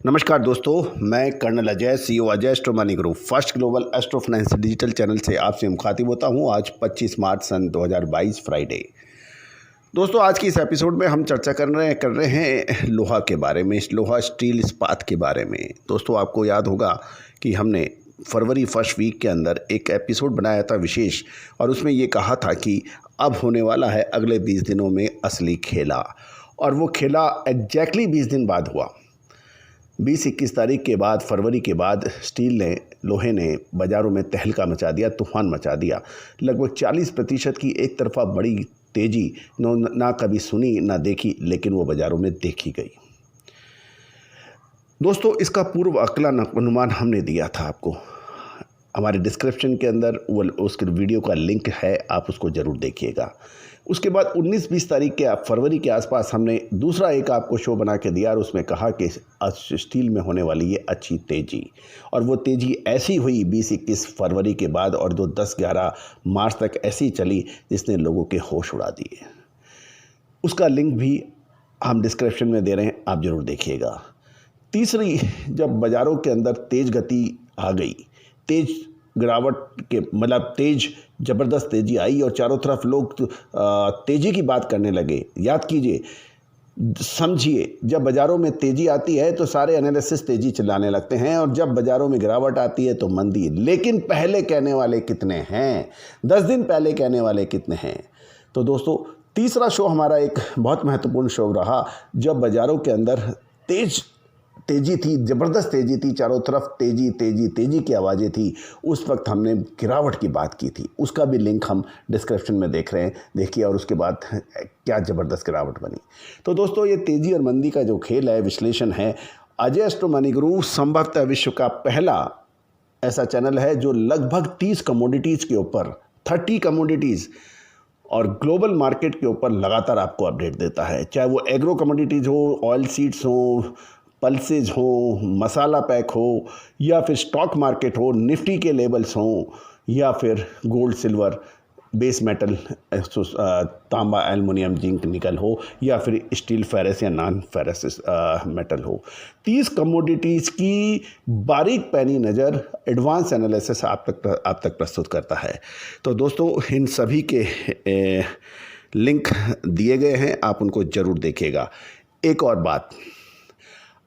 नमस्कार दोस्तों, मैं colonel Ajay, CEO Ajay astro money group first global astro finance digital channel से आपसे मुखातिब होता हूं। आज 25 मार्च सन 2022 फ्राइडे। दोस्तों, आज की इस एपिसोड में हम चर्चा कर रहे हैं लोहा के बारे में, लोहा स्टील इस्पात के बारे में। दोस्तों, आपको याद होगा कि हमने फरवरी फर्स्ट वीक के अंदर एक एपिसोड बनाया था विशेष, और उसमें ये कहा था कि अब होने वाला है अगले 20 दिनों में असली खेला। और वो खेला एग्जैक्टली 20 दिन बाद हुआ। 20-21 तारीख के बाद, फरवरी के बाद लोहे ने बाज़ारों में तहलका मचा दिया, तूफान मचा दिया। लगभग 40% की एक तरफा बड़ी तेज़ी ना कभी सुनी ना देखी, लेकिन वो बाज़ारों में देखी गई। दोस्तों, इसका पूर्व आकलन अनुमान हमने दिया था आपको। हमारे डिस्क्रिप्शन के अंदर उसके वीडियो का लिंक है, आप उसको ज़रूर देखिएगा। उसके बाद 19-20 तारीख के फरवरी के आसपास हमने दूसरा एक आपको शो बना के दिया, और उसमें कहा कि स्टील में होने वाली ये अच्छी तेज़ी, और वो तेज़ी ऐसी हुई 20-21 फरवरी के बाद, और जो 10-11 मार्च तक ऐसी चली जिसने लोगों के होश उड़ा दिए। उसका लिंक भी हम डिस्क्रिप्शन में दे रहे हैं, आप ज़रूर देखिएगा। तीसरी, जब बाज़ारों के अंदर तेज़ गति आ गई, तेज़ गिरावट के तेज़ ज़बरदस्त तेज़ी आई, और चारों तरफ लोग तेज़ी की बात करने लगे। याद कीजिए, समझिए, जब बाज़ारों में तेज़ी आती है तो सारे एनालिसिस तेज़ी चलाने लगते हैं, और जब बाज़ारों में गिरावट आती है तो मंदी। लेकिन पहले कहने वाले कितने हैं? 10 दिन पहले कहने वाले कितने हैं? तो दोस्तों, तीसरा शो हमारा एक बहुत महत्वपूर्ण शो रहा, जब बाज़ारों के अंदर तेज़ी थी, ज़बरदस्त तेज़ी थी, चारों तरफ तेज़ी तेज़ी तेज़ी की आवाज़ें थी। उस वक्त हमने गिरावट की बात की थी, उसका भी लिंक हम डिस्क्रिप्शन में देख रहे हैं, देखिए। और उसके बाद क्या ज़बरदस्त गिरावट बनी। तो दोस्तों, ये तेज़ी और मंदी का जो खेल है, विश्लेषण है, अजय एस्ट्रो मनी ग्रुप संभवतः विश्व का पहला ऐसा चैनल है जो लगभग 30 कमोडिटीज़ के ऊपर, 30 कमोडिटीज़ और ग्लोबल मार्केट के ऊपर लगातार आपको अपडेट देता है। चाहे वो एग्रो कमोडिटीज़ हो, ऑयल सीड्स हो, पल्सेज हो, मसाला पैक हो, या फिर स्टॉक मार्केट हो, निफ्टी के लेवल्स हों, या फिर गोल्ड सिल्वर बेस मेटल, तांबा एल्युमिनियम जिंक निकल हो, या फिर स्टील फेरस या नॉन फेरस मेटल हो। 30 कमोडिटीज़ की बारीक पैनी नज़र, एडवांस एनालिसिस आप तक प्रस्तुत करता है। तो दोस्तों, इन सभी के लिंक दिए गए हैं, आप उनको ज़रूर देखिएगा। एक और बात,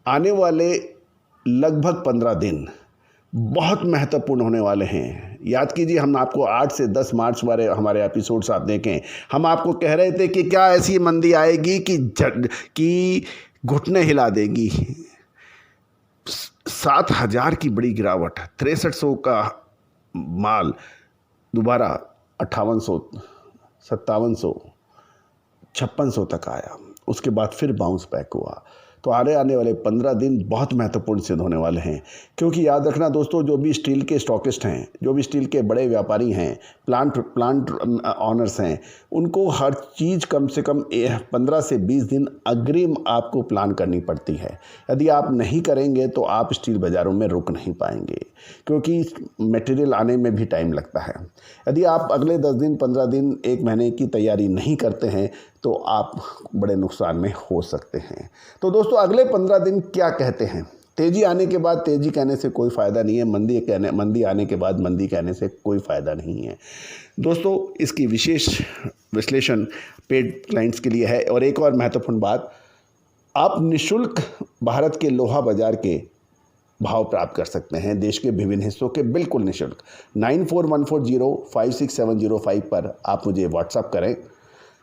आने वाले लगभग 15 दिन बहुत महत्वपूर्ण होने वाले हैं। याद कीजिए, हम आपको 8 से 10 मार्च वाले हमारे एपिसोड्स आप देखें, हम आपको कह रहे थे कि क्या ऐसी मंदी आएगी कि घुटने हिला देगी। 7,000 की बड़ी गिरावट, 6300 का माल दोबारा 5800, 5700, 5600 तक आया। उसके बाद फिर बाउंस बैक हुआ। तो आने वाले 15 दिन बहुत महत्वपूर्ण सिद्ध होने वाले हैं, क्योंकि याद रखना दोस्तों, जो भी स्टील के स्टॉकिस्ट हैं, जो भी स्टील के बड़े व्यापारी हैं, प्लांट ऑनर्स हैं, उनको हर चीज़ कम से कम 15 से 20 दिन अग्रिम आपको प्लान करनी पड़ती है। यदि आप नहीं करेंगे तो आप स्टील बाज़ारों में रुक नहीं पाएंगे, क्योंकि मटेरियल आने में भी टाइम लगता है। यदि आप अगले 10 दिन, 15 दिन, 1 महीने की तैयारी नहीं करते हैं तो आप बड़े नुकसान में हो सकते हैं। तो दोस्तों, अगले 15 दिन क्या कहते हैं? तेज़ी आने के बाद तेज़ी कहने से कोई फ़ायदा नहीं है, मंदी आने के बाद मंदी कहने से कोई फ़ायदा नहीं है। दोस्तों, इसकी विशेष विश्लेषण पेड क्लाइंट्स के लिए है। और एक और महत्वपूर्ण बात, आप निःशुल्क भारत के लोहा बाज़ार के भाव प्राप्त कर सकते हैं, देश के विभिन्न हिस्सों के, बिल्कुल निःशुल्क। 9414056705 पर आप मुझे व्हाट्सअप करें,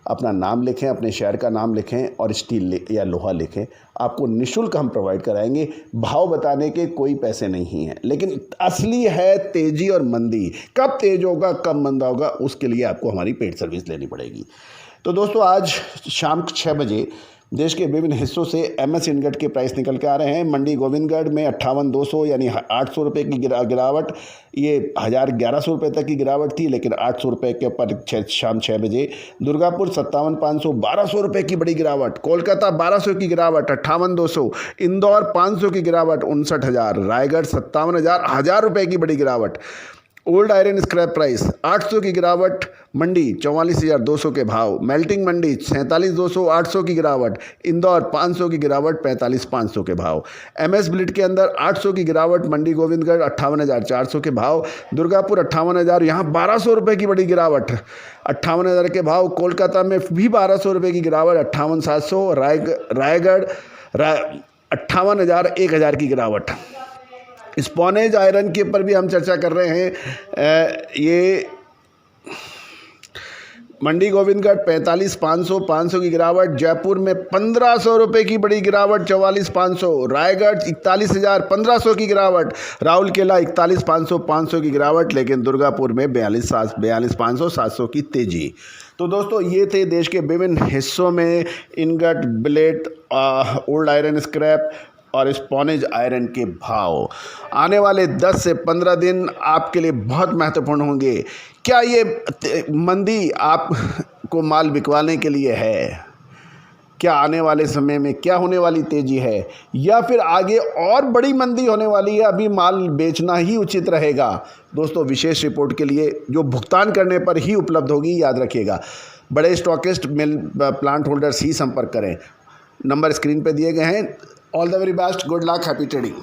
अपना नाम लिखें, अपने शहर का नाम लिखें, और स्टील या लोहा लिखें। आपको निःशुल्क हम प्रोवाइड कराएंगे। भाव बताने के कोई पैसे नहीं हैं, लेकिन असली है तेज़ी और मंदी। कब तेज़ होगा, कब मंदा होगा, उसके लिए आपको हमारी पेड सर्विस लेनी पड़ेगी। तो दोस्तों, आज शाम 6 बजे देश के विभिन्न हिस्सों से MS इनगट के प्राइस निकल के आ रहे हैं। मंडी गोविंदगढ़ में 58,200 यानी 800 रुपये की गिरावट, ये 1100 रुपये तक की गिरावट थी, लेकिन 800 रुपये के ऊपर शाम 6 बजे। दुर्गापुर 57,500, 1200 रुपये की बड़ी गिरावट। कोलकाता 1200 की गिरावट, 58,200। इंदौर 500 की गिरावट, 59,000। रायगढ़ 57,000, 1000 रुपये की बड़ी गिरावट। ओल्ड आयरन स्क्रैप प्राइस 800 की गिरावट, मंडी 44,200 के भाव, मेल्टिंग मंडी 47,200 800 की गिरावट, इंदौर 500 की गिरावट 45,500 के भाव, एमएस ब्लिट के अंदर 800 की गिरावट, मंडी गोविंदगढ़ 58,400 के भाव, दुर्गापुर 58,000, यहाँ 1,200 रुपये की बड़ी गिरावट, 58,000 के भाव, कोलकाता में भी 1,200 रुपये की गिरावट 58,700, रायगढ़ 58,000 1,000 की गिरावट। स्पॉनेज आयरन के ऊपर भी हम चर्चा कर रहे हैं। ये मंडी गोविंदगढ़ 45,500 500 की गिरावट, जयपुर में 1,500 रुपये की बड़ी गिरावट 44,500, रायगढ़ 41,000 1,500 की गिरावट, राउरकेला 41,500 500 की गिरावट, लेकिन दुर्गापुर में 42,500 700 की तेजी। तो दोस्तों ये थे देश के विभिन्न हिस्सों में ingot, billet, old iron scrap और स्पॉनेज आयरन के भाव। आने वाले 10 से 15 दिन आपके लिए बहुत महत्वपूर्ण होंगे। क्या ये मंदी आपको माल बिकवाने के लिए है? क्या आने वाले समय में क्या होने वाली तेज़ी है, या फिर आगे और बड़ी मंदी होने वाली है? अभी माल बेचना ही उचित रहेगा। दोस्तों विशेष रिपोर्ट के लिए जो भुगतान करने पर ही उपलब्ध होगी, याद रखिएगा। बड़े स्टॉकिस्ट, मिल प्लांट होल्डर्स ही संपर्क करें। नंबर स्क्रीन पर दिए गए हैं। All the very best, good luck, happy trading.